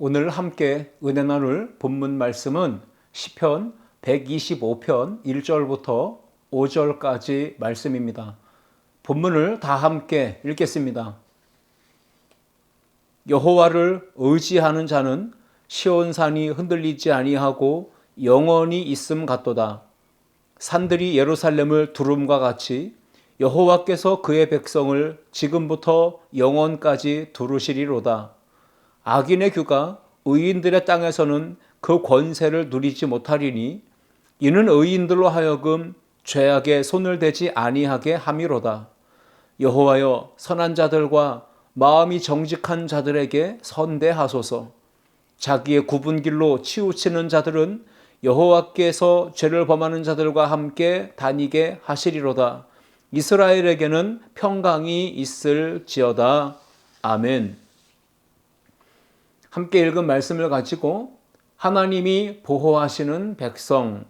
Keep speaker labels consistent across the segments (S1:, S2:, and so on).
S1: 오늘 함께 은혜 나눌 본문 말씀은 시편 125편 1절부터 5절까지 말씀입니다. 본문을 다 함께 읽겠습니다. 여호와를 의지하는 자는 시온산이 흔들리지 아니하고 영원히 있음 같도다. 산들이 예루살렘을 두름과 같이 여호와께서 그의 백성을 지금부터 영원까지 두르시리로다. 악인의 규가 의인들의 땅에서는 그 권세를 누리지 못하리니 이는 의인들로 하여금 죄악에 손을 대지 아니하게 함이로다. 여호와여, 선한 자들과 마음이 정직한 자들에게 선대하소서. 자기의 굽은 길로 치우치는 자들은 여호와께서 죄를 범하는 자들과 함께 다니게 하시리로다. 이스라엘에게는 평강이 있을지어다. 아멘. 함께 읽은 말씀을 가지고 하나님이 보호하시는 백성,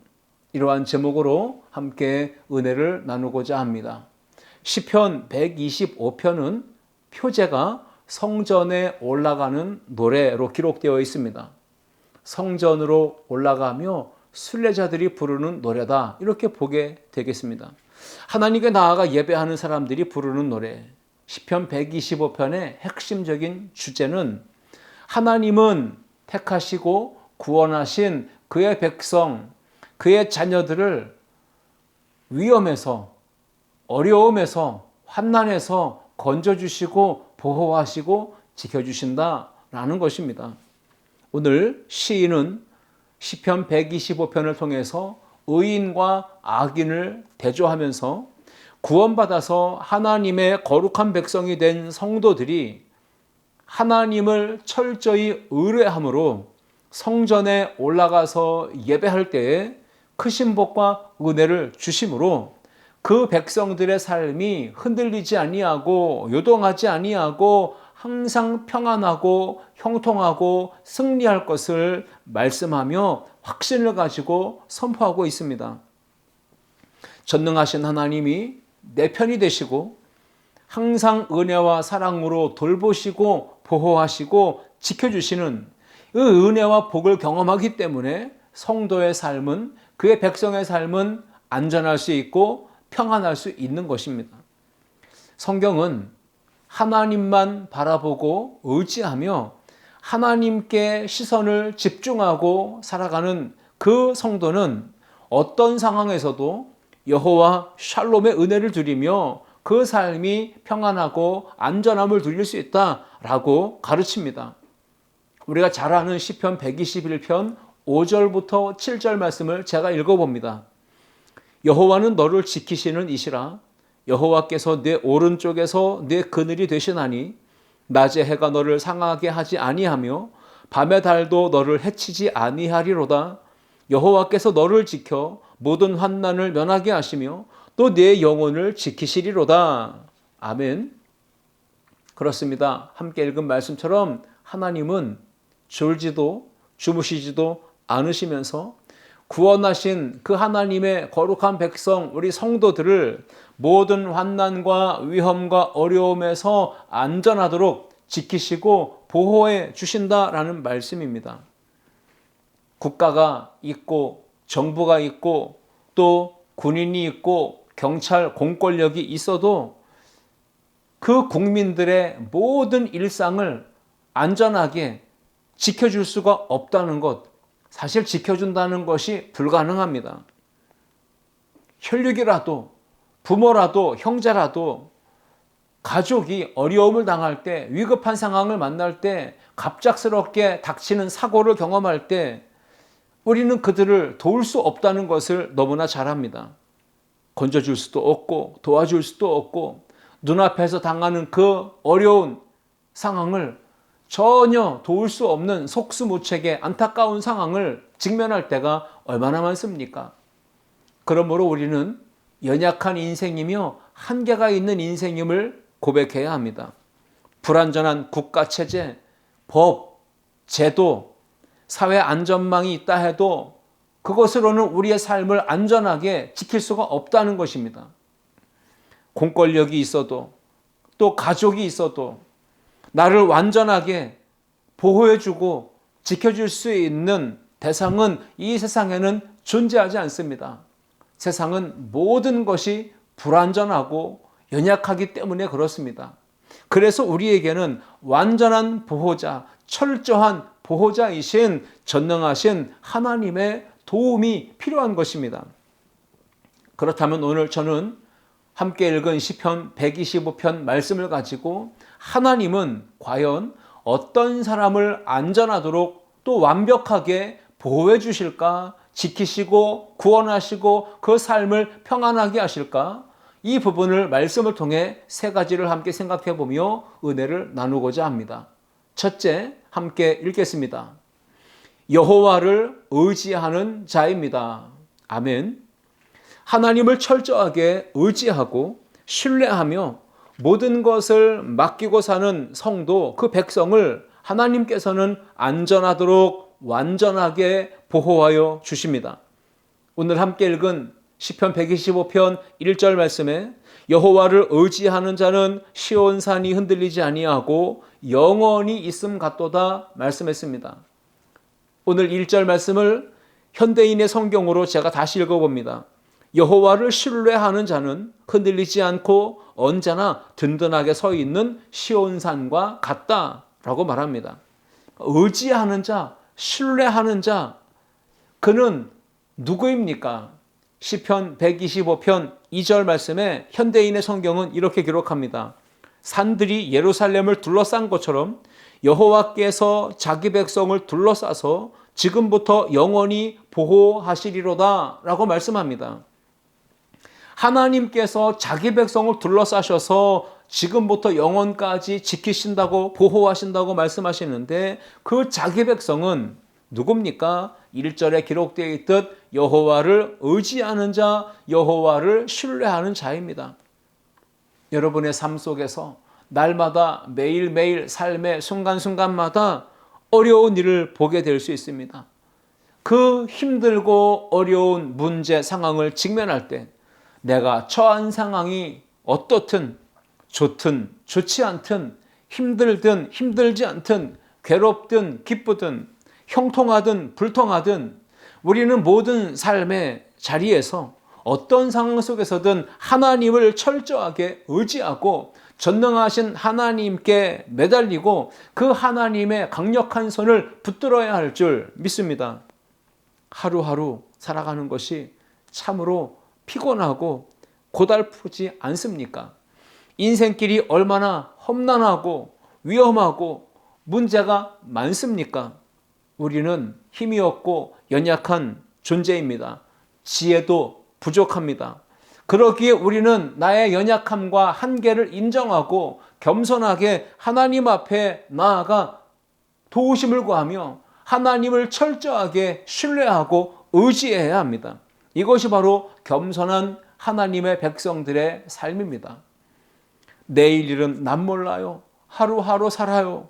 S1: 이러한 제목으로 함께 은혜를 나누고자 합니다. 시편 125편은 표제가 성전에 올라가는 노래로 기록되어 있습니다. 성전으로 올라가며 순례자들이 부르는 노래다, 이렇게 보게 되겠습니다. 하나님께 나아가 예배하는 사람들이 부르는 노래. 시편 125편의 핵심적인 주제는 하나님은 택하시고 구원하신 그의 백성, 그의 자녀들을 위험에서, 어려움에서, 환난에서 건져주시고 보호하시고 지켜주신다라는 것입니다. 오늘 시인은 시편 125편을 통해서 의인과 악인을 대조하면서 구원받아서 하나님의 거룩한 백성이 된 성도들이 하나님을 철저히 의뢰함으로 성전에 올라가서 예배할 때에 크신 복과 은혜를 주심으로 그 백성들의 삶이 흔들리지 아니하고 요동하지 아니하고 항상 평안하고 형통하고 승리할 것을 말씀하며 확신을 가지고 선포하고 있습니다. 전능하신 하나님이 내 편이 되시고 항상 은혜와 사랑으로 돌보시고 보호하시고 지켜주시는 그 은혜와 복을 경험하기 때문에 성도의 삶은, 그의 백성의 삶은 안전할 수 있고 평안할 수 있는 것입니다. 성경은 하나님만 바라보고 의지하며 하나님께 시선을 집중하고 살아가는 그 성도는 어떤 상황에서도 여호와 샬롬의 은혜를 누리며 그 삶이 평안하고 안전함을 누릴 수 있다라고 가르칩니다. 우리가 잘 아는 시편 121편 5절부터 7절 말씀을 제가 읽어봅니다. 여호와는 너를 지키시는 이시라. 여호와께서 내 오른쪽에서 내 그늘이 되시나니 낮에 해가 너를 상하게 하지 아니하며 밤의 달도 너를 해치지 아니하리로다. 여호와께서 너를 지켜 모든 환난을 면하게 하시며 또 내 영혼을 지키시리로다. 아멘. 그렇습니다. 함께 읽은 말씀처럼 하나님은 졸지도 주무시지도 않으시면서 구원하신 그 하나님의 거룩한 백성, 우리 성도들을 모든 환난과 위험과 어려움에서 안전하도록 지키시고 보호해 주신다라는 말씀입니다. 국가가 있고 정부가 있고 또 군인이 있고 경찰, 공권력이 있어도 그 국민들의 모든 일상을 안전하게 지켜줄 수가 없다는 것, 사실 지켜준다는 것이 불가능합니다. 혈육이라도, 부모라도, 형제라도, 가족이 어려움을 당할 때, 위급한 상황을 만날 때, 갑작스럽게 닥치는 사고를 경험할 때 우리는 그들을 도울 수 없다는 것을 너무나 잘 압니다. 건져줄 수도 없고 도와줄 수도 없고 눈앞에서 당하는 그 어려운 상황을 전혀 도울 수 없는 속수무책의 안타까운 상황을 직면할 때가 얼마나 많습니까? 그러므로 우리는 연약한 인생이며 한계가 있는 인생임을 고백해야 합니다. 불완전한 국가체제, 법, 제도, 사회 안전망이 있다 해도 그것으로는 우리의 삶을 안전하게 지킬 수가 없다는 것입니다. 공권력이 있어도 또 가족이 있어도 나를 완전하게 보호해주고 지켜줄 수 있는 대상은 이 세상에는 존재하지 않습니다. 세상은 모든 것이 불완전하고 연약하기 때문에 그렇습니다. 그래서 우리에게는 완전한 보호자, 철저한 보호자이신 전능하신 하나님의 도움이 필요한 것입니다. 그렇다면 오늘 저는 함께 읽은 시편 125편 말씀을 가지고 하나님은 과연 어떤 사람을 안전하도록 또 완벽하게 보호해 주실까? 지키시고 구원하시고 그 삶을 평안하게 하실까? 이 부분을 말씀을 통해 세 가지를 함께 생각해 보며 은혜를 나누고자 합니다. 첫째, 함께 읽겠습니다. 여호와를 의지하는 자입니다. 아멘. 하나님을 철저하게 의지하고 신뢰하며 모든 것을 맡기고 사는 성도, 그 백성을 하나님께서는 안전하도록 완전하게 보호하여 주십니다. 오늘 함께 읽은 시편 125편 1절 말씀에 여호와를 의지하는 자는 시온산이 흔들리지 아니하고 영원히 있음 같도다 말씀했습니다. 오늘 1절 말씀을 현대인의 성경으로 제가 다시 읽어봅니다. 여호와를 신뢰하는 자는 흔들리지 않고 언제나 든든하게 서 있는 시온산과 같다라고 말합니다. 의지하는 자, 신뢰하는 자, 그는 누구입니까? 시편 125편 2절 말씀에 현대인의 성경은 이렇게 기록합니다. 산들이 예루살렘을 둘러싼 것처럼 여호와께서 자기 백성을 둘러싸서 지금부터 영원히 보호하시리로다 라고 말씀합니다. 하나님께서 자기 백성을 둘러싸셔서 지금부터 영원까지 지키신다고 보호하신다고 말씀하시는데 그 자기 백성은 누굽니까? 1절에 기록되어 있듯 여호와를 의지하는 자, 여호와를 신뢰하는 자입니다. 여러분의 삶 속에서 날마다 매일매일 삶의 순간순간마다 어려운 일을 보게 될 수 있습니다. 그 힘들고 어려운 문제 상황을 직면할 때 내가 처한 상황이 어떻든 좋든 좋지 않든 힘들든 힘들지 않든 괴롭든 기쁘든 형통하든 불통하든 우리는 모든 삶의 자리에서 어떤 상황 속에서든 하나님을 철저하게 의지하고 전능하신 하나님께 매달리고 그 하나님의 강력한 손을 붙들어야 할 줄 믿습니다. 하루하루 살아가는 것이 참으로 피곤하고 고달프지 않습니까? 인생길이 얼마나 험난하고 위험하고 문제가 많습니까? 우리는 힘이 없고 연약한 존재입니다. 지혜도 부족합니다. 그러기에 우리는 나의 연약함과 한계를 인정하고 겸손하게 하나님 앞에 나아가 도우심을 구하며 하나님을 철저하게 신뢰하고 의지해야 합니다. 이것이 바로 겸손한 하나님의 백성들의 삶입니다. 내일 일은 난 몰라요. 하루하루 살아요.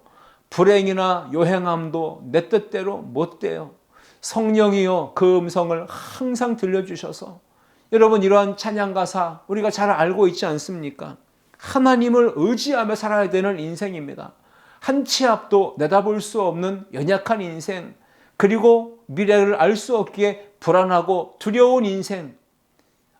S1: 불행이나 요행함도 내 뜻대로 못 돼요. 성령이여 그 음성을 항상 들려주셔서 여러분 이러한 찬양 가사 우리가 잘 알고 있지 않습니까? 하나님을 의지하며 살아야 되는 인생입니다. 한 치 앞도 내다볼 수 없는 연약한 인생, 그리고 미래를 알 수 없기에 불안하고 두려운 인생,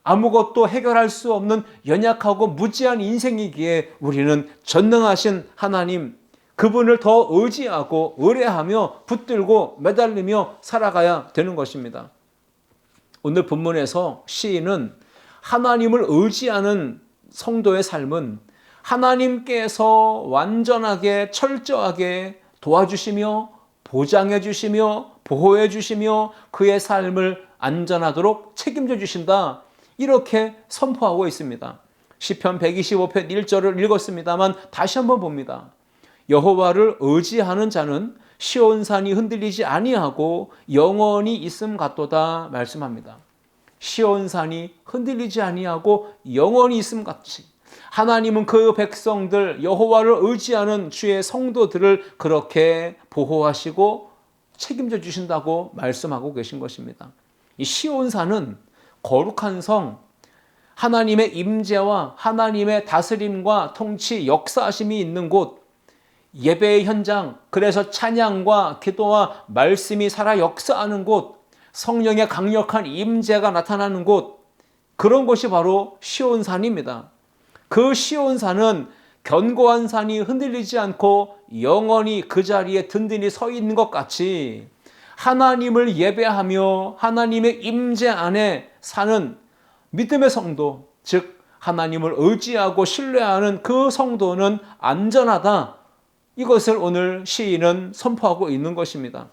S1: 아무것도 해결할 수 없는 연약하고 무지한 인생이기에 우리는 전능하신 하나님, 그분을 더 의지하고 의뢰하며 붙들고 매달리며 살아가야 되는 것입니다. 오늘 본문에서 시인은 하나님을 의지하는 성도의 삶은 하나님께서 완전하게 철저하게 도와주시며 보장해 주시며 보호해 주시며 그의 삶을 안전하도록 책임져 주신다, 이렇게 선포하고 있습니다. 시편 125편 1절을 읽었습니다만 다시 한번 봅니다. 여호와를 의지하는 자는 시온산이 흔들리지 아니하고 영원히 있음 같도다 말씀합니다. 시온산이 흔들리지 아니하고 영원히 있음 같이 하나님은 그 백성들, 여호와를 의지하는 주의 성도들을 그렇게 보호하시고 책임져 주신다고 말씀하고 계신 것입니다. 이 시온산은 거룩한 성, 하나님의 임재와 하나님의 다스림과 통치, 역사하심이 있는 곳, 예배의 현장, 그래서 찬양과 기도와 말씀이 살아 역사하는 곳, 성령의 강력한 임재가 나타나는 곳, 그런 곳이 바로 시온산입니다. 그 시온산은 견고한 산이 흔들리지 않고 영원히 그 자리에 든든히 서 있는 것 같이 하나님을 예배하며 하나님의 임재 안에 사는 믿음의 성도, 즉 하나님을 의지하고 신뢰하는 그 성도는 안전하다. 이것을 오늘 시인은 선포하고 있는 것입니다.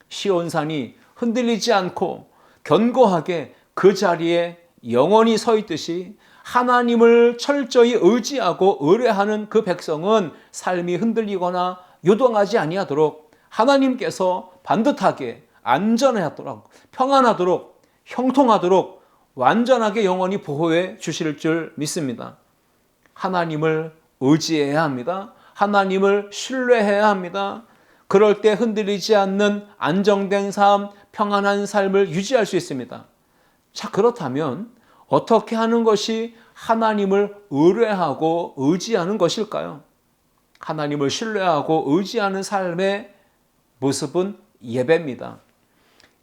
S1: 시온산이 흔들리지 않고 견고하게 그 자리에 영원히 서 있듯이 하나님을 철저히 의지하고 의뢰하는 그 백성은 삶이 흔들리거나 요동하지 아니하도록 하나님께서 반듯하게 안전하도록 평안하도록 형통하도록 완전하게 영원히 보호해 주실 줄 믿습니다. 하나님을 의지해야 합니다. 하나님을 신뢰해야 합니다. 그럴 때 흔들리지 않는 안정된 삶, 평안한 삶을 유지할 수 있습니다. 자, 그렇다면 어떻게 하는 것이 하나님을 의뢰하고 의지하는 것일까요? 하나님을 신뢰하고 의지하는 삶의 모습은 예배입니다.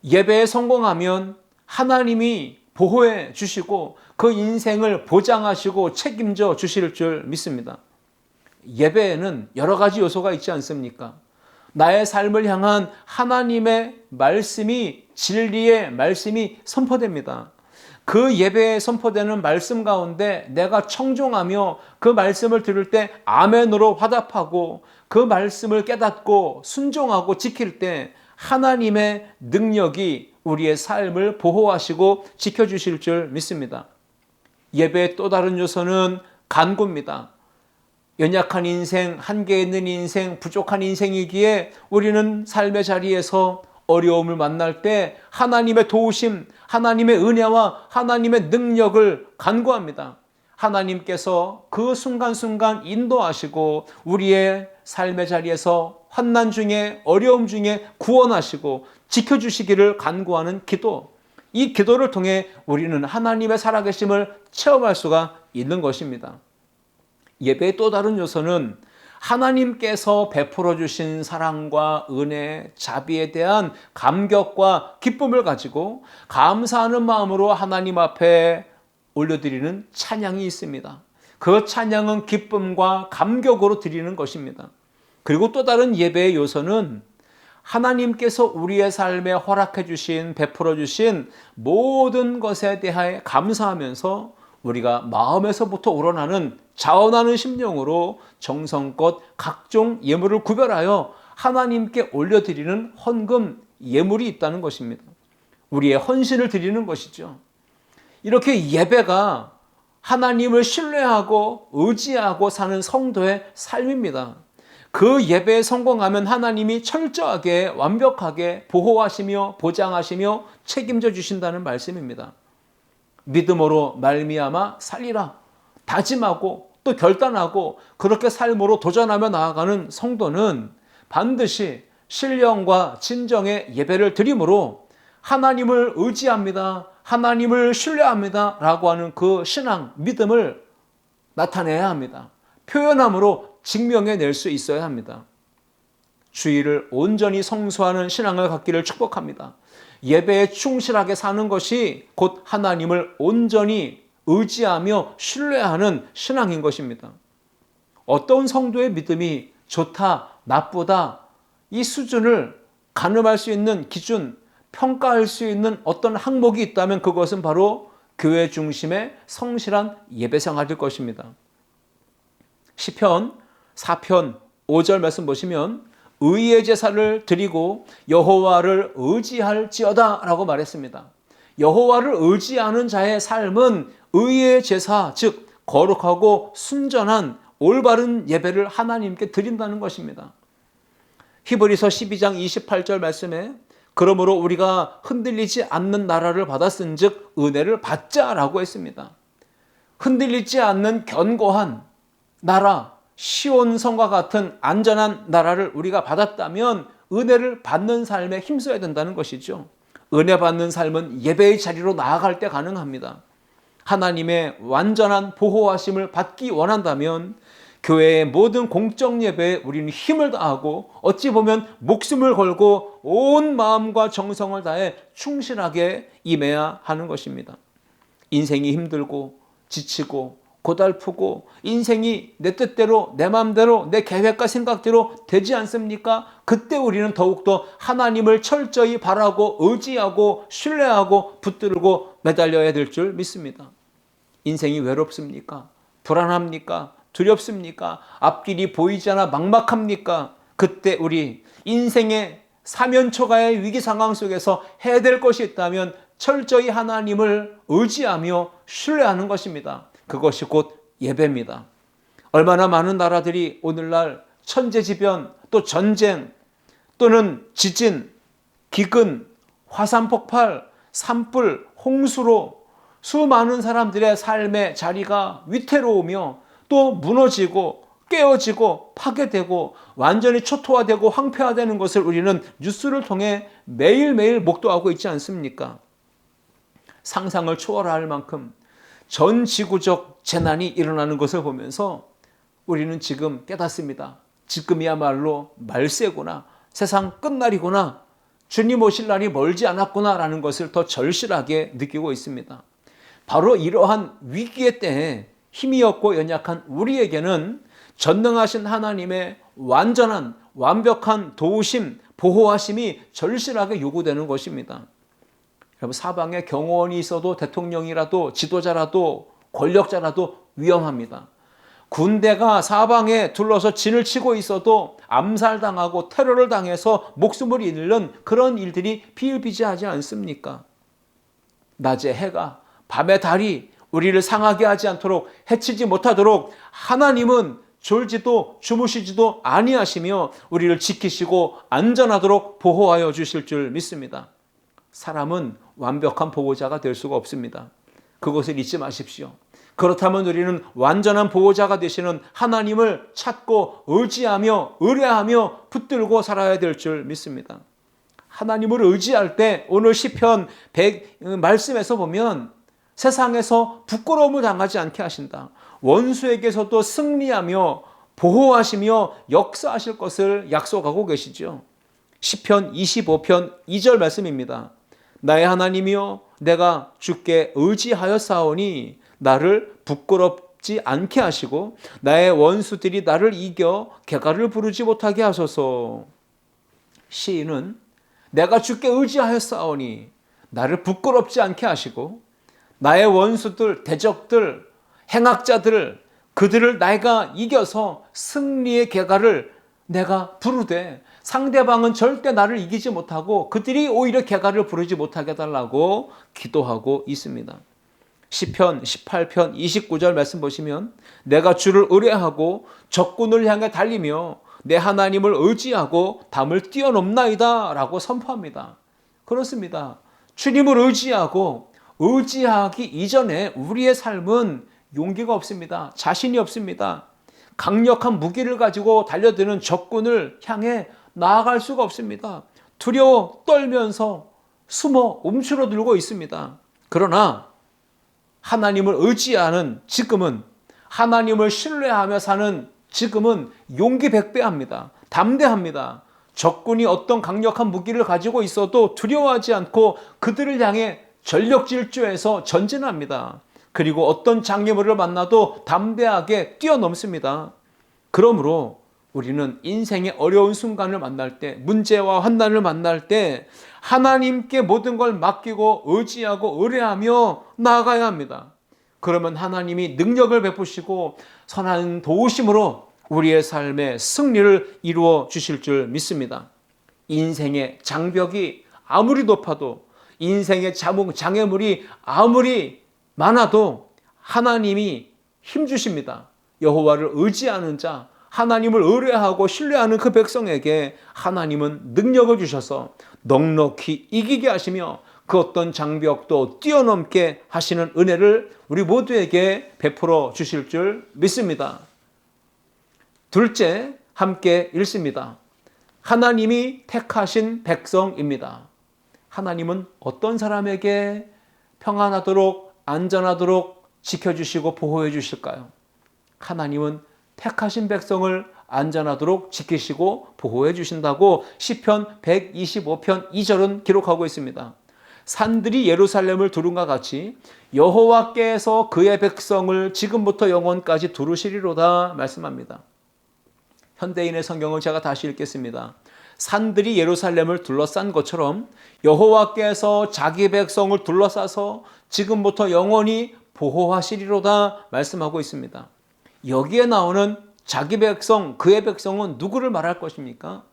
S1: 예배에 성공하면 하나님이 보호해 주시고 그 인생을 보장하시고 책임져 주실 줄 믿습니다. 예배에는 여러 가지 요소가 있지 않습니까? 나의 삶을 향한 하나님의 말씀이, 진리의 말씀이 선포됩니다. 그 예배에 선포되는 말씀 가운데 내가 청종하며 그 말씀을 들을 때 아멘으로 화답하고 그 말씀을 깨닫고 순종하고 지킬 때 하나님의 능력이 우리의 삶을 보호하시고 지켜주실 줄 믿습니다. 예배의 또 다른 요소는 간구입니다. 연약한 인생, 한계 있는 인생, 부족한 인생이기에 우리는 삶의 자리에서 어려움을 만날 때 하나님의 도우심, 하나님의 은혜와 하나님의 능력을 간구합니다. 하나님께서 그 순간순간 인도하시고 우리의 삶의 자리에서 환난 중에 어려움 중에 구원하시고 지켜주시기를 간구하는 기도. 이 기도를 통해 우리는 하나님의 살아계심을 체험할 수가 있는 것입니다. 예배의 또 다른 요소는 하나님께서 베풀어 주신 사랑과 은혜, 자비에 대한 감격과 기쁨을 가지고 감사하는 마음으로 하나님 앞에 올려드리는 찬양이 있습니다. 그 찬양은 기쁨과 감격으로 드리는 것입니다. 그리고 또 다른 예배의 요소는 하나님께서 우리의 삶에 허락해 주신, 베풀어 주신 모든 것에 대하여 감사하면서 우리가 마음에서부터 우러나는 자원하는 심령으로 정성껏 각종 예물을 구별하여 하나님께 올려드리는 헌금, 예물이 있다는 것입니다. 우리의 헌신을 드리는 것이죠. 이렇게 예배가 하나님을 신뢰하고 의지하고 사는 성도의 삶입니다. 그 예배에 성공하면 하나님이 철저하게 완벽하게 보호하시며 보장하시며 책임져 주신다는 말씀입니다. 믿음으로 말미암아 살리라 다짐하고 또 결단하고 그렇게 삶으로 도전하며 나아가는 성도는 반드시 신령과 진정의 예배를 드림으로 하나님을 의지합니다, 하나님을 신뢰합니다 라고 하는 그 신앙, 믿음을 나타내야 합니다. 표현함으로 증명해낼 수 있어야 합니다. 주의를 온전히 성수하는 신앙을 갖기를 축복합니다. 예배에 충실하게 사는 것이 곧 하나님을 온전히 의지하며 신뢰하는 신앙인 것입니다. 어떤 성도의 믿음이 좋다, 나쁘다, 이 수준을 가늠할 수 있는 기준, 평가할 수 있는 어떤 항목이 있다면 그것은 바로 교회 중심의 성실한 예배 생활일 것입니다. 시편 4편 5절 말씀 보시면 의의 제사를 드리고 여호와를 의지할지어다 라고 말했습니다. 여호와를 의지하는 자의 삶은 의의 제사, 즉 거룩하고 순전한 올바른 예배를 하나님께 드린다는 것입니다. 히브리서 12장 28절 말씀에 그러므로 우리가 흔들리지 않는 나라를 받았은즉 은혜를 받자라고 했습니다. 흔들리지 않는 견고한 나라, 시온성과 같은 안전한 나라를 우리가 받았다면 은혜를 받는 삶에 힘써야 된다는 것이죠. 은혜 받는 삶은 예배의 자리로 나아갈 때 가능합니다. 하나님의 완전한 보호하심을 받기 원한다면 교회의 모든 공적 예배에 우리는 힘을 다하고 어찌 보면 목숨을 걸고 온 마음과 정성을 다해 충실하게 임해야 하는 것입니다. 인생이 힘들고 지치고 고달프고 인생이 내 뜻대로 내 마음대로 내 계획과 생각대로 되지 않습니까? 그때 우리는 더욱더 하나님을 철저히 바라고 의지하고 신뢰하고 붙들고 매달려야 될 줄 믿습니다. 인생이 외롭습니까? 불안합니까? 두렵습니까? 앞길이 보이지 않아 막막합니까? 그때 우리 인생의 사면초가의 위기 상황 속에서 해야 될 것이 있다면 철저히 하나님을 의지하며 신뢰하는 것입니다. 그것이 곧 예배입니다. 얼마나 많은 나라들이 오늘날 천재지변, 또 전쟁, 또는 지진, 기근, 화산 폭발, 산불, 홍수로 수많은 사람들의 삶의 자리가 위태로우며 또 무너지고 깨어지고 파괴되고 완전히 초토화되고 황폐화되는 것을 우리는 뉴스를 통해 매일매일 목도하고 있지 않습니까? 상상을 초월할 만큼 전 지구적 재난이 일어나는 것을 보면서 우리는 지금 깨닫습니다. 지금이야말로 말세구나, 세상 끝날이구나, 주님 오실 날이 멀지 않았구나라는 것을 더 절실하게 느끼고 있습니다. 바로 이러한 위기의 때에 힘이 없고 연약한 우리에게는 전능하신 하나님의 완전한 완벽한 도우심, 보호하심이 절실하게 요구되는 것입니다. 여러분, 사방에 경호원이 있어도 대통령이라도 지도자라도 권력자라도 위험합니다. 군대가 사방에 둘러서 진을 치고 있어도 암살당하고 테러를 당해서 목숨을 잃는 그런 일들이 비일비재하지 않습니까? 낮에 해가 밤에 달이 우리를 상하게 하지 않도록 해치지 못하도록 하나님은 졸지도 주무시지도 아니하시며 우리를 지키시고 안전하도록 보호하여 주실 줄 믿습니다. 사람은 완벽한 보호자가 될 수가 없습니다. 그것을 잊지 마십시오. 그렇다면 우리는 완전한 보호자가 되시는 하나님을 찾고 의지하며 의뢰하며 붙들고 살아야 될 줄 믿습니다. 하나님을 의지할 때 오늘 시편 100 말씀에서 보면 세상에서 부끄러움을 당하지 않게 하신다. 원수에게서도 승리하며 보호하시며 역사하실 것을 약속하고 계시죠. 시편 25편 2절 말씀입니다. 나의 하나님이여 내가 주께 의지하였사오니 나를 부끄럽지 않게 하시고 나의 원수들이 나를 이겨 개가를 부르지 못하게 하소서. 시인은 내가 주께 의지하였사오니 나를 부끄럽지 않게 하시고 나의 원수들, 대적들, 행악자들, 그들을 내가 이겨서 승리의 개가를 내가 부르되 상대방은 절대 나를 이기지 못하고 그들이 오히려 개가를 부르지 못하게 해달라고 기도하고 있습니다. 시편 18편 29절 말씀 보시면 내가 주를 의뢰하고 적군을 향해 달리며 내 하나님을 의지하고 담을 뛰어넘나이다 라고 선포합니다. 그렇습니다. 주님을 의지하기 이전에 우리의 삶은 용기가 없습니다. 자신이 없습니다. 강력한 무기를 가지고 달려드는 적군을 향해 나아갈 수가 없습니다. 두려워 떨면서 숨어 움츠러들고 있습니다. 그러나 하나님을 의지하는 지금은, 하나님을 신뢰하며 사는 지금은 용기 백배합니다. 담대합니다. 적군이 어떤 강력한 무기를 가지고 있어도 두려워하지 않고 그들을 향해 전력 질주해서 전진합니다. 그리고 어떤 장애물을 만나도 담대하게 뛰어넘습니다. 그러므로 우리는 인생의 어려운 순간을 만날 때, 문제와 환난을 만날 때 하나님께 모든 걸 맡기고 의지하고 의뢰하며 나아가야 합니다. 그러면 하나님이 능력을 베푸시고 선한 도우심으로 우리의 삶의 승리를 이루어 주실 줄 믿습니다. 인생의 장벽이 아무리 높아도, 인생의 장애물이 아무리 많아도 하나님이 힘주십니다. 여호와를 의지하는 자, 하나님을 의뢰하고 신뢰하는 그 백성에게 하나님은 능력을 주셔서 넉넉히 이기게 하시며 그 어떤 장벽도 뛰어넘게 하시는 은혜를 우리 모두에게 베풀어 주실 줄 믿습니다. 둘째, 함께 읽습니다. 하나님이 택하신 백성입니다. 하나님은 어떤 사람에게 평안하도록 안전하도록 지켜주시고 보호해 주실까요? 하나님은 택하신 백성을 안전하도록 지키시고 보호해 주신다고 시편 125편 2절은 기록하고 있습니다. 산들이 예루살렘을 두른과 같이 여호와께서 그의 백성을 지금부터 영원까지 두르시리로다 말씀합니다. 현대인의 성경을 제가 다시 읽겠습니다. 산들이 예루살렘을 둘러싼 것처럼 여호와께서 자기 백성을 둘러싸서 지금부터 영원히 보호하시리로다 말씀하고 있습니다. 여기에 나오는 자기 백성, 그의 백성은 누구를 말할 것입니까?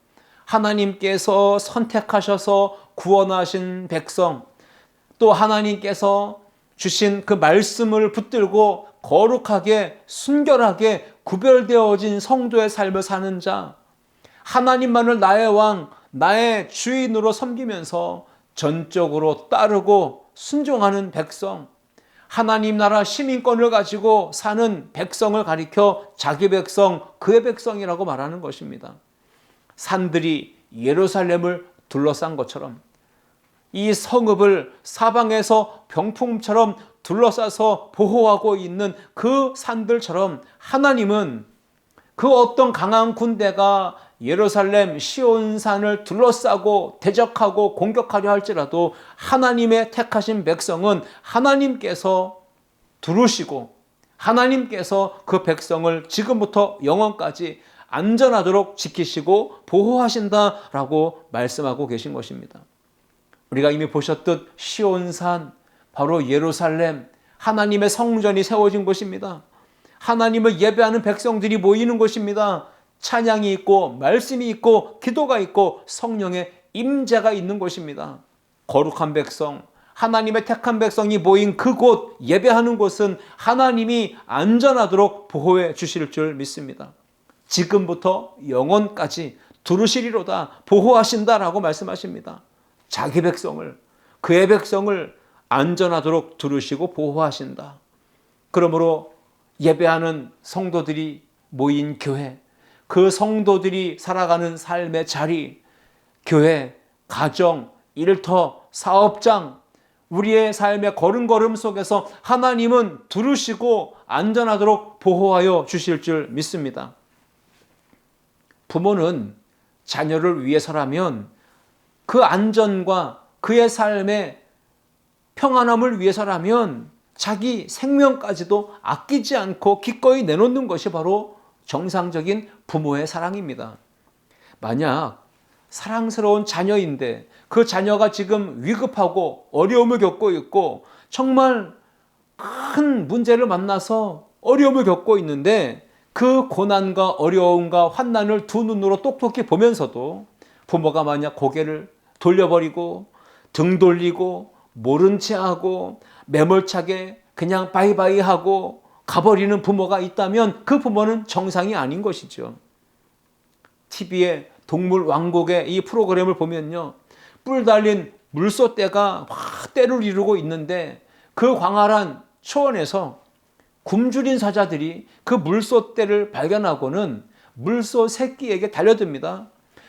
S1: 하나님께서 선택하셔서 구원하신 백성, 또 하나님께서 주신 그 말씀을 붙들고 거룩하게 순결하게 구별되어진 성도의 삶을 사는 자, 하나님만을 나의 왕, 나의 주인으로 섬기면서 전적으로 따르고 순종하는 백성, 하나님 나라 시민권을 가지고 사는 백성을 가리켜 자기 백성, 그의 백성이라고 말하는 것입니다. 산들이 예루살렘을 둘러싼 것처럼 이 성읍을 사방에서 병풍처럼 둘러싸서 보호하고 있는 그 산들처럼 하나님은 그 어떤 강한 군대가 예루살렘 시온산을 둘러싸고 대적하고 공격하려 할지라도 하나님의 택하신 백성은 하나님께서 두르시고 하나님께서 그 백성을 지금부터 영원까지 안전하도록 지키시고 보호하신다라고 말씀하고 계신 것입니다. 우리가 이미 보셨듯 시온산, 바로 예루살렘, 하나님의 성전이 세워진 곳입니다. 하나님을 예배하는 백성들이 모이는 곳입니다. 찬양이 있고 말씀이 있고 기도가 있고 성령의 임재가 있는 곳입니다. 거룩한 백성, 하나님의 택한 백성이 모인 그곳, 예배하는 곳은 하나님이 안전하도록 보호해 주실 줄 믿습니다. 지금부터 영원까지 두르시리로다, 보호하신다라고 말씀하십니다. 자기 백성을, 그의 백성을 안전하도록 두르시고 보호하신다. 그러므로 예배하는 성도들이 모인 교회, 그 성도들이 살아가는 삶의 자리, 교회, 가정, 일터, 사업장, 우리의 삶의 걸음걸음 속에서 하나님은 두르시고 안전하도록 보호하여 주실 줄 믿습니다. 부모는 자녀를 위해서라면 그 안전과 그의 삶의 평안함을 위해서라면 자기 생명까지도 아끼지 않고 기꺼이 내놓는 것이 바로 정상적인 부모의 사랑입니다. 만약 사랑스러운 자녀인데 그 자녀가 지금 위급하고 어려움을 겪고 있고 정말 큰 문제를 만나서 어려움을 겪고 있는데 그 고난과 어려움과 환난을 두 눈으로 똑똑히 보면서도 부모가 만약 고개를 돌려버리고 등 돌리고 모른 채 하고 매몰차게 그냥 바이바이 하고 가버리는 부모가 있다면 그 부모는 정상이 아닌 것이죠. TV에 동물 왕국의 이 프로그램을 보면요, 뿔 달린 물소떼가 막 때를 이루고 있는데 그 광활한 초원에서 굶주린 사자들이 그 물소떼를 발견하고는 물소 새끼에게 달려듭니다.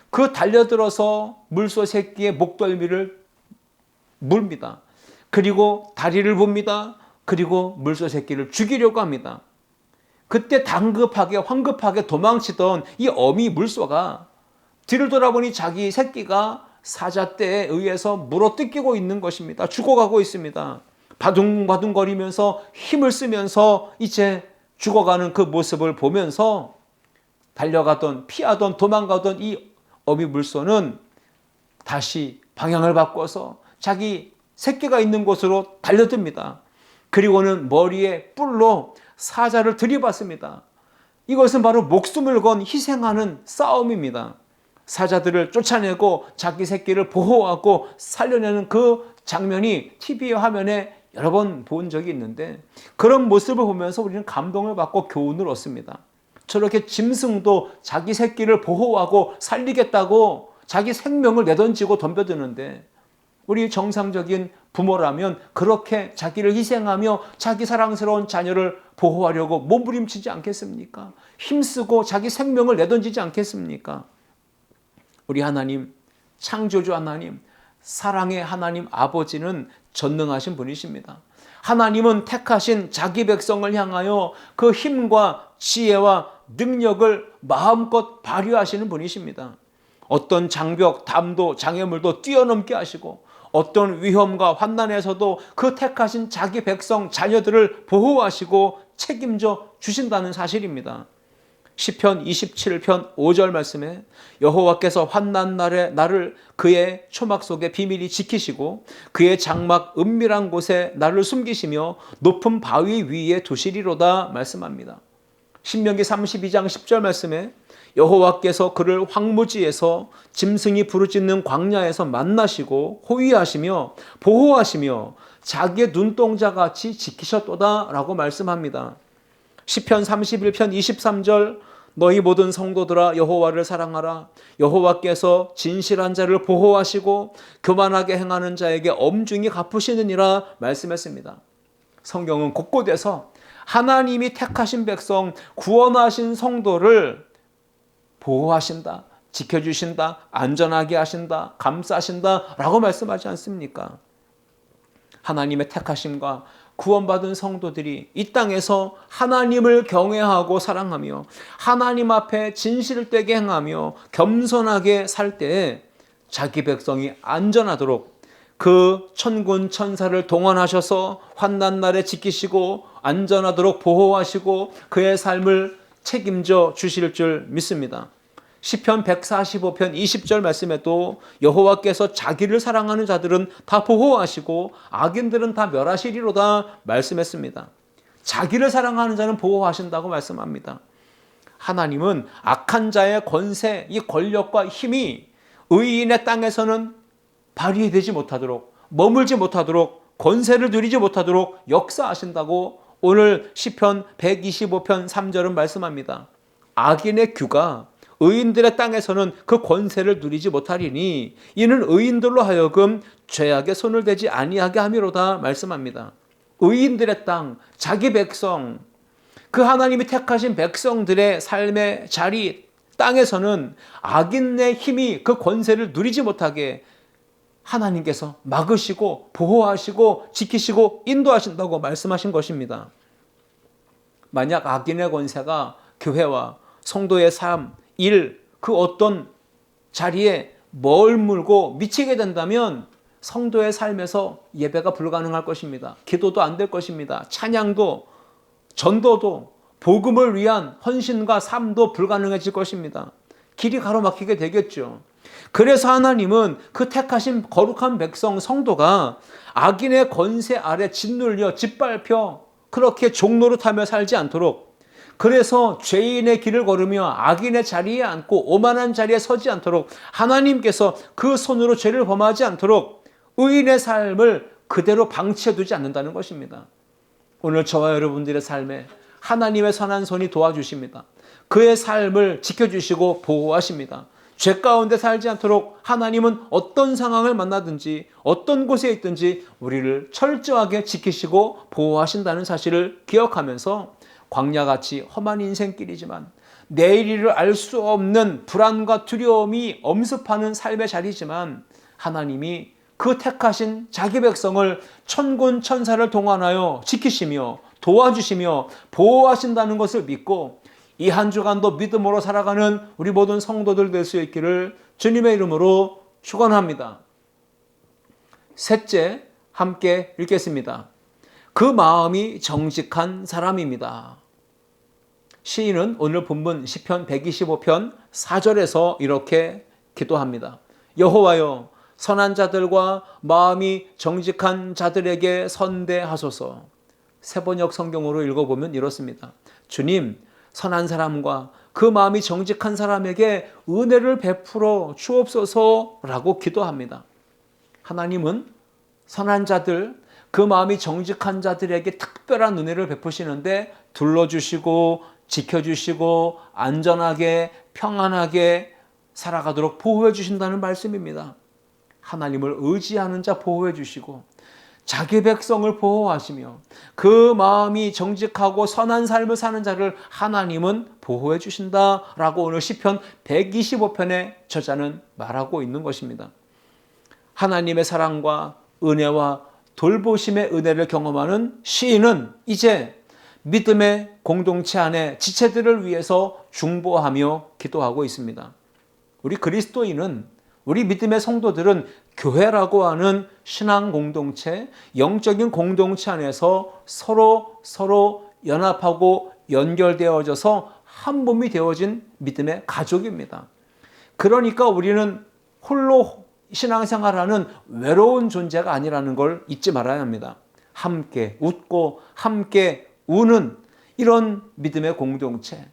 S1: 그 달려들어서 물소 새끼의 목덜미를 물습니다. 그리고 다리를 봅니다. 그리고 물소 새끼를 죽이려고 합니다. 그때 당급하게 황급하게 도망치던 이 어미 물소가 뒤를 돌아보니 자기 새끼가 사자떼에 의해서 물어 뜯기고 있는 것입니다. 죽어가고 있습니다. 바둥바둥거리면서 힘을 쓰면서 이제 죽어가는 그 모습을 보면서 달려가던 피하던 도망가던 이 어미 물소는 다시 방향을 바꿔서 자기 새끼가 있는 곳으로 달려듭니다. 그리고는 머리에 뿔로 사자를 들이받습니다. 이것은 바로 목숨을 건 희생하는 싸움입니다. 사자들을 쫓아내고 자기 새끼를 보호하고 살려내는 그 장면이 TV 화면에 여러 번 본 적이 있는데 그런 모습을 보면서 우리는 감동을 받고 교훈을 얻습니다. 저렇게 짐승도 자기 새끼를 보호하고 살리겠다고 자기 생명을 내던지고 덤벼드는데 우리 정상적인 부모라면 그렇게 자기를 희생하며 자기 사랑스러운 자녀를 보호하려고 몸부림치지 않겠습니까? 힘쓰고 자기 생명을 내던지지 않겠습니까? 우리 하나님, 창조주 하나님, 사랑의 하나님 아버지는 전능하신 분이십니다. 하나님은 택하신 자기 백성을 향하여 그 힘과 지혜와 능력을 마음껏 발휘하시는 분이십니다. 어떤 장벽, 담도, 장애물도 뛰어넘게 하시고 어떤 위험과 환난에서도 그 택하신 자기 백성, 자녀들을 보호하시고 책임져 주신다는 사실입니다. 시편 27편 5절 말씀에 여호와께서 환난 날에 나를 그의 초막 속에 비밀히 지키시고 그의 장막 은밀한 곳에 나를 숨기시며 높은 바위 위에 두시리로다 말씀합니다. 신명기 32장 10절 말씀에 여호와께서 그를 황무지에서 짐승이 부르짖는 광야에서 만나시고 호위하시며 보호하시며 자기의 눈동자같이 지키셨도다 라고 말씀합니다. 시편 31편 23절 너희 모든 성도들아 여호와를 사랑하라. 여호와께서 진실한 자를 보호하시고 교만하게 행하는 자에게 엄중히 갚으시느니라 말씀했습니다. 성경은 곳곳에서 하나님이 택하신 백성, 구원하신 성도를 보호하신다, 지켜주신다, 안전하게 하신다, 감싸신다 라고 말씀하지 않습니까? 하나님의 택하심과 구원받은 성도들이 이 땅에서 하나님을 경외하고 사랑하며 하나님 앞에 진실되게 행하며 겸손하게 살 때에 자기 백성이 안전하도록 그 천군 천사를 동원하셔서 환난 날에 지키시고 안전하도록 보호하시고 그의 삶을 책임져 주실 줄 믿습니다. 시편 145편 20절 말씀에도 여호와께서 자기를 사랑하는 자들은 다 보호하시고 악인들은 다 멸하시리로다 말씀했습니다. 자기를 사랑하는 자는 보호하신다고 말씀합니다. 하나님은 악한 자의 권세, 이 권력과 힘이 의인의 땅에서는 발휘되지 못하도록, 머물지 못하도록, 권세를 누리지 못하도록 역사하신다고 오늘 시편 125편 3절은 말씀합니다. 악인의 규가 의인들의 땅에서는 그 권세를 누리지 못하리니 이는 의인들로 하여금 죄악의 손을 대지 아니하게 함이로다 말씀합니다. 의인들의 땅, 자기 백성, 그 하나님이 택하신 백성들의 삶의 자리, 땅에서는 악인의 힘이 그 권세를 누리지 못하게 하나님께서 막으시고 보호하시고 지키시고 인도하신다고 말씀하신 것입니다. 만약 악인의 권세가 교회와 성도의 삶, 일, 그 어떤 자리에 머물고 미치게 된다면 성도의 삶에서 예배가 불가능할 것입니다. 기도도 안 될 것입니다. 찬양도, 전도도, 복음을 위한 헌신과 삶도 불가능해질 것입니다. 길이 가로막히게 되겠죠. 그래서 하나님은 그 택하신 거룩한 백성 성도가 악인의 권세 아래 짓눌려 짓밟혀 그렇게 종노릇하며 살지 않도록, 그래서 죄인의 길을 걸으며 악인의 자리에 앉고 오만한 자리에 서지 않도록 하나님께서 그 손으로 죄를 범하지 않도록 의인의 삶을 그대로 방치해 두지 않는다는 것입니다. 오늘 저와 여러분들의 삶에 하나님의 선한 손이 도와주십니다. 그의 삶을 지켜주시고 보호하십니다. 죄 가운데 살지 않도록 하나님은 어떤 상황을 만나든지 어떤 곳에 있든지 우리를 철저하게 지키시고 보호하신다는 사실을 기억하면서 광야같이 험한 인생길이지만 내일을 알 수 없는 불안과 두려움이 엄습하는 삶의 자리지만 하나님이 그 택하신 자기 백성을 천군 천사를 동원하여 지키시며 도와주시며 보호하신다는 것을 믿고 이 한 주간도 믿음으로 살아가는 우리 모든 성도들 될 수 있기를 주님의 이름으로 축원합니다. 셋째, 함께 읽겠습니다. 그 마음이 정직한 사람입니다. 시인은 오늘 본문 시편 125편 4절에서 이렇게 기도합니다. 여호와여, 선한 자들과 마음이 정직한 자들에게 선대하소서. 새번역 성경으로 읽어보면 이렇습니다. 주님, 선한 사람과 그 마음이 정직한 사람에게 은혜를 베풀어 주옵소서라고 기도합니다. 하나님은 선한 자들, 그 마음이 정직한 자들에게 특별한 은혜를 베푸시는데 둘러주시고 지켜주시고 안전하게 평안하게 살아가도록 보호해 주신다는 말씀입니다. 하나님을 의지하는 자 보호해 주시고 자기 백성을 보호하시며 그 마음이 정직하고 선한 삶을 사는 자를 하나님은 보호해 주신다라고 오늘 시편 125편의 저자는 말하고 있는 것입니다. 하나님의 사랑과 은혜와 돌보심의 은혜를 경험하는 시인은 이제 믿음의 공동체 안에 지체들을 위해서 중보하며 기도하고 있습니다. 우리 그리스도인은, 우리 믿음의 성도들은 교회라고 하는 신앙 공동체, 영적인 공동체 안에서 서로 연합하고 연결되어져서 한 몸이 되어진 믿음의 가족입니다. 그러니까 우리는 홀로 신앙생활하는 외로운 존재가 아니라는 걸 잊지 말아야 합니다. 함께 웃고 함께 우는 이런 믿음의 공동체,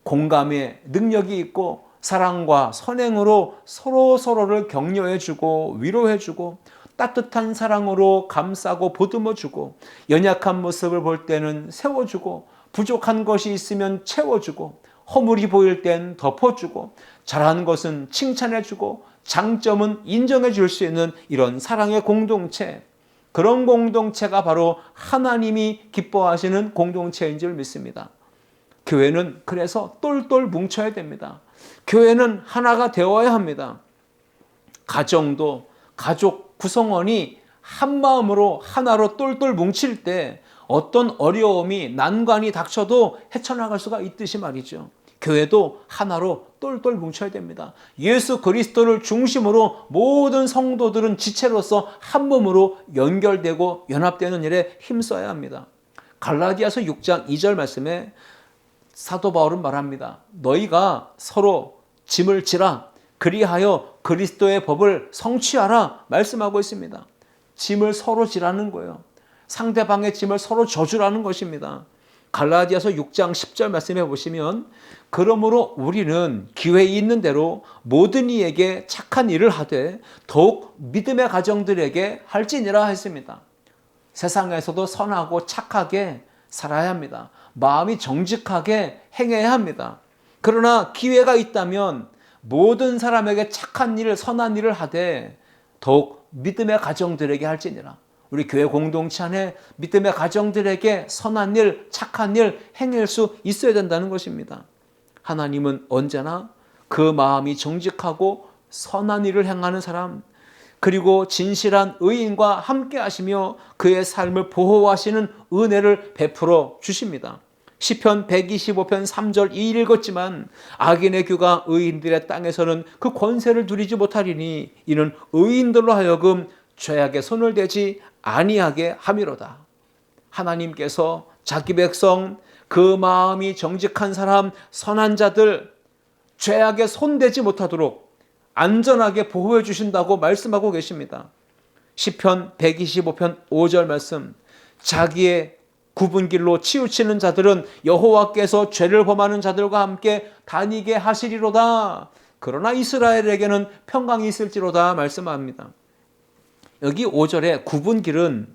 S1: 공감의 능력이 있고 사랑과 선행으로 서로를 격려해주고 위로해주고 따뜻한 사랑으로 감싸고 보듬어주고 연약한 모습을 볼 때는 세워주고 부족한 것이 있으면 채워주고 허물이 보일 땐 덮어주고 잘한 것은 칭찬해주고 장점은 인정해 줄 수 있는 이런 사랑의 공동체, 그런 공동체가 바로 하나님이 기뻐하시는 공동체인 줄 믿습니다. 교회는 그래서 똘똘 뭉쳐야 됩니다. 교회는 하나가 되어야 합니다. 가정도 가족 구성원이 한 마음으로 하나로 똘똘 뭉칠 때 어떤 어려움이 난관이 닥쳐도 헤쳐나갈 수가 있듯이 말이죠. 교회도 하나로 똘똘 뭉쳐야 됩니다. 예수 그리스도를 중심으로 모든 성도들은 지체로서 한 몸으로 연결되고 연합되는 일에 힘써야 합니다. 갈라디아서 6장 2절 말씀에 사도 바울은 말합니다. 너희가 서로 짐을 지라 그리하여 그리스도의 법을 성취하라 말씀하고 있습니다. 짐을 서로 지라는 거예요. 상대방의 짐을 서로 져주라는 것입니다. 갈라디아서 6장 10절 말씀해 보시면 그러므로 우리는 기회에 있는 대로 모든 이에게 착한 일을 하되 더욱 믿음의 가정들에게 할지니라 했습니다. 세상에서도 선하고 착하게 살아야 합니다. 마음이 정직하게 행해야 합니다. 그러나 기회가 있다면 모든 사람에게 착한 일, 선한 일을 하되 더욱 믿음의 가정들에게 할지니라. 우리 교회 공동체 안에 믿음의 가정들에게 선한 일, 착한 일 행할 수 있어야 된다는 것입니다. 하나님은 언제나 그 마음이 정직하고 선한 일을 행하는 사람, 그리고 진실한 의인과 함께 하시며 그의 삶을 보호하시는 은혜를 베풀어 주십니다. 시편 125편 3절 이 읽었지만 악인의 규가 의인들의 땅에서는 그 권세를 누리지 못하리니 이는 의인들로 하여금 죄악에 손을 대지 아니하게 함이로다. 하나님께서 자기 백성, 그 마음이 정직한 사람, 선한 자들 죄악에 손대지 못하도록 안전하게 보호해 주신다고 말씀하고 계십니다. 시편 125편 5절 말씀, 자기의 굽은 길로 치우치는 자들은 여호와께서 죄를 범하는 자들과 함께 다니게 하시리로다. 그러나 이스라엘에게는 평강이 있을지로다 말씀합니다. 여기 5절에 굽은 길은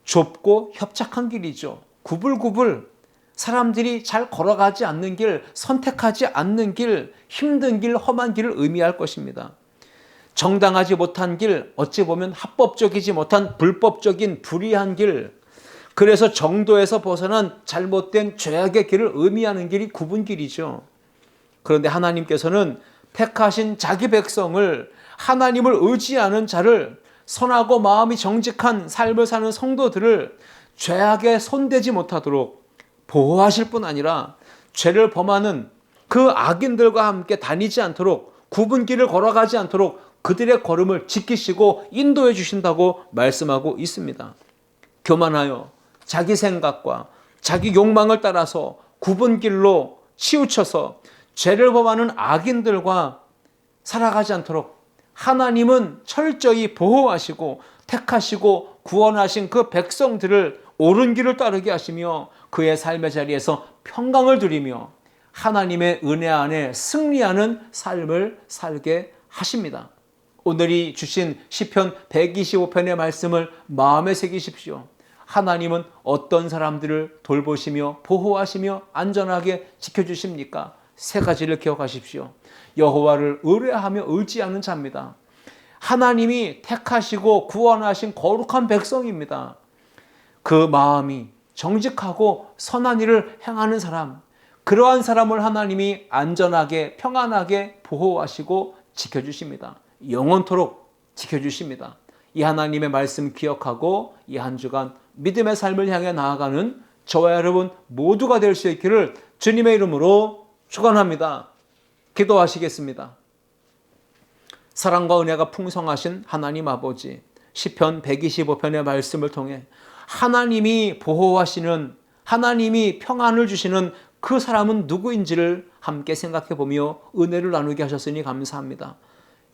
S1: 좁고 협착한 길이죠. 구불구불 사람들이 잘 걸어가지 않는 길, 선택하지 않는 길, 힘든 길, 험한 길을 의미할 것입니다. 정당하지 못한 길, 어찌 보면 합법적이지 못한 불법적인 불의한 길, 그래서 정도에서 벗어난 잘못된 죄악의 길을 의미하는 길이 굽은 길이죠. 그런데 하나님께서는 택하신 자기 백성을, 하나님을 의지하는 자를, 선하고 마음이 정직한 삶을 사는 성도들을 죄악에 손대지 못하도록 보호하실 뿐 아니라 죄를 범하는 그 악인들과 함께 다니지 않도록, 굽은 길을 걸어가지 않도록 그들의 걸음을 지키시고 인도해 주신다고 말씀하고 있습니다. 교만하여 자기 생각과 자기 욕망을 따라서 굽은 길로 치우쳐서 죄를 범하는 악인들과 살아가지 않도록 하나님은 철저히 보호하시고 택하시고 구원하신 그 백성들을 옳은 길을 따르게 하시며 그의 삶의 자리에서 평강을 누리며 하나님의 은혜 안에 승리하는 삶을 살게 하십니다. 오늘이 주신 시편 125편의 말씀을 마음에 새기십시오. 하나님은 어떤 사람들을 돌보시며 보호하시며 안전하게 지켜주십니까? 세 가지를 기억하십시오. 여호와를 의뢰하며 의지하는 자입니다. 하나님이 택하시고 구원하신 거룩한 백성입니다. 그 마음이 정직하고 선한 일을 행하는 사람, 그러한 사람을 하나님이 안전하게 평안하게 보호하시고 지켜주십니다. 영원토록 지켜주십니다. 이 하나님의 말씀 기억하고 이 한 주간 믿음의 삶을 향해 나아가는 저와 여러분 모두가 될 수 있기를 주님의 이름으로 축원합니다. 기도하시겠습니다. 사랑과 은혜가 풍성하신 하나님 아버지, 시편 125편의 말씀을 통해 하나님이 보호하시는, 하나님이 평안을 주시는 그 사람은 누구인지를 함께 생각해 보며 은혜를 나누게 하셨으니 감사합니다.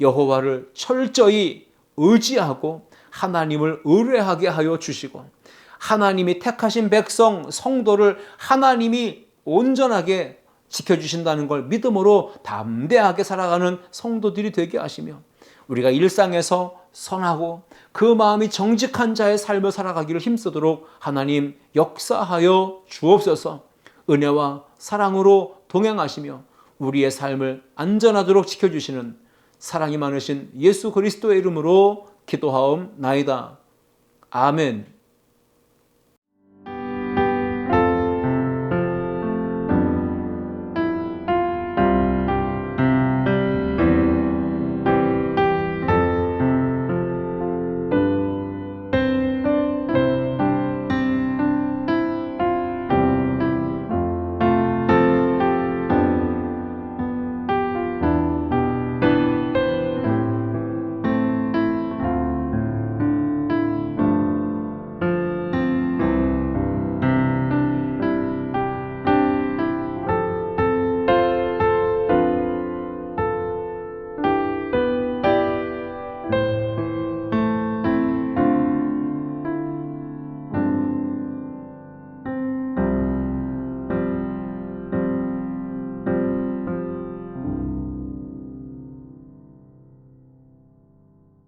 S1: 여호와를 철저히 의지하고 하나님을 의뢰하게 하여 주시고, 하나님이 택하신 백성, 성도를 하나님이 온전하게 지켜주신다는 걸 믿음으로 담대하게 살아가는 성도들이 되게 하시며, 우리가 일상에서 선하고 그 마음이 정직한 자의 삶을 살아가기를 힘쓰도록 하나님 역사하여 주옵소서. 은혜와 사랑으로 동행하시며 우리의 삶을 안전하도록 지켜주시는 사랑이 많으신 예수 그리스도의 이름으로 기도하옵나이다. 아멘.